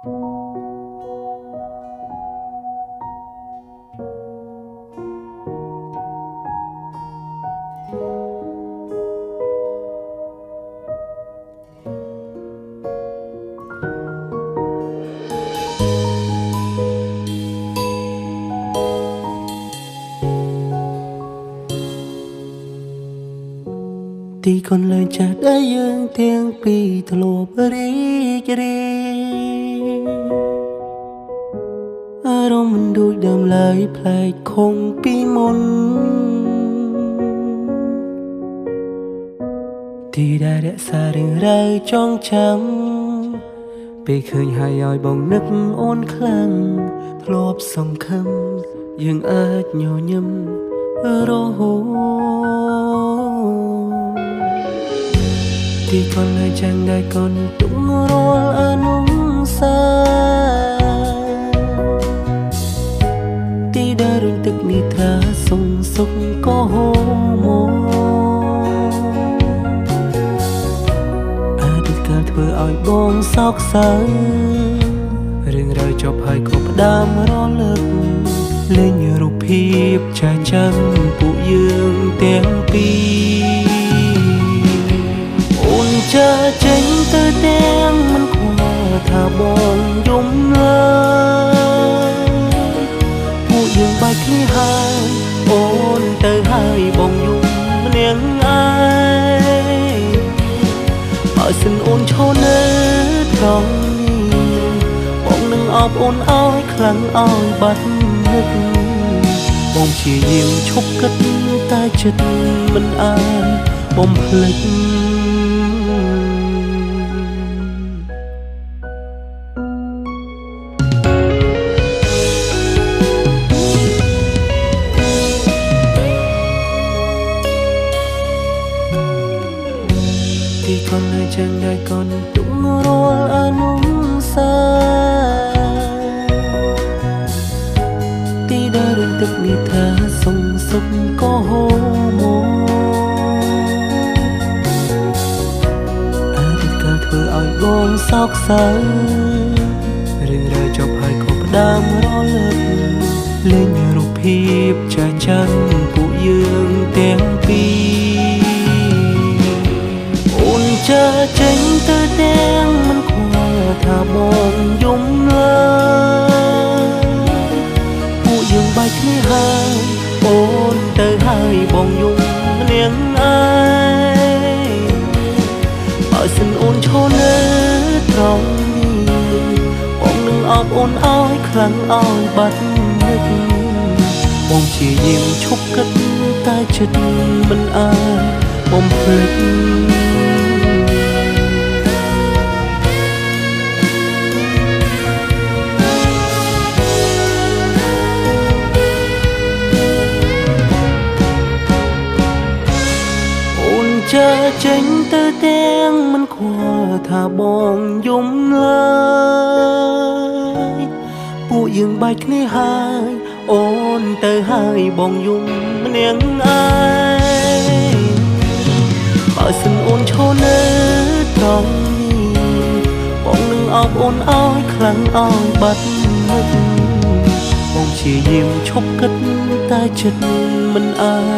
ទីកន្លែងចាស់ដែលយើងទាំងពីរធ្លាប់រីករាយអារម្មណ៍មិនដូចដើមឡើយប្លែកខុសពីមុនទីដែលរក្សារឿងរ៉ាវចងចាំពេលឃើញហើយឲ្យបងនឹកអូនខ្លាំងធ្លាប់សង្ឃឹមយើងអាចញញឹមរហូតទីកន្លែងចាំងដែលកូនទុំរាល់អនុសាទីដែលរំទឹកនិទ្រាសុងសុខក៏ហូរមកអាចកើតធ្វើឲ្យបងសោកសៅរឿងរ៉ាវចប់ហើយក៏ផ្ដាំរលឹកលេងរូបភាពចាចាំពួកយើងទាំងពីរចាចេញទៅទាំងមិនខ្វល់ថាបងយំឡើយពួកយើងបែកគ្នាហើយអូនទៅហើយបងយំម្នាក់ឯងបើសិនអូនឈរនៅត្រង់នេះបងនឹងអបអូនឲ្យខ្លាំងឲ្យបាត់នឹកបងព្យាយាមឈប់គិតតែចិត្តមិនអាចបំភ្លេចទីកន្លែងចាំងដែលកូនទុំរាល់អនុសាទីដែលរំទឹកនិទ្រាសុងសុខក៏ហូរមកអាចកើតធ្វើឲ្យបងសោកសៅរឿងរ៉ាវចប់ហើយក៏ផ្ដាំរលឹកលេងរូបភាពចាចាំពួកយើងទាំងពីរចាចេញទៅទាំងមិនខ្វល់ថាបងយំឡើយពួកយើងបែកគ្នាហើយអូនទៅហើយបងយំម្នាក់ឯងបើសិនអូនឈរនៅត្រង់នេះបងនឹងអបអូនឲ្យខ្លាំងឲ្យបាត់នឹកបងព្យាយាមឈប់គិតតែចិត្តមិនអាចបំភ្លេចចាចេញទៅទាំងមិនខ្វល់ថាបងយំឡើយពួកយើងបែកគ្នាហើយអូនទៅហើយបងយំម្នាក់ឯងបើសិនអូនឈរនៅត្រង់នេះបងនឹងអបអូនឲ្យខ្លាំងឲ្យបាត់នឹកបងព្យាយាមឈប់គិតតែចិត្តមិនអាច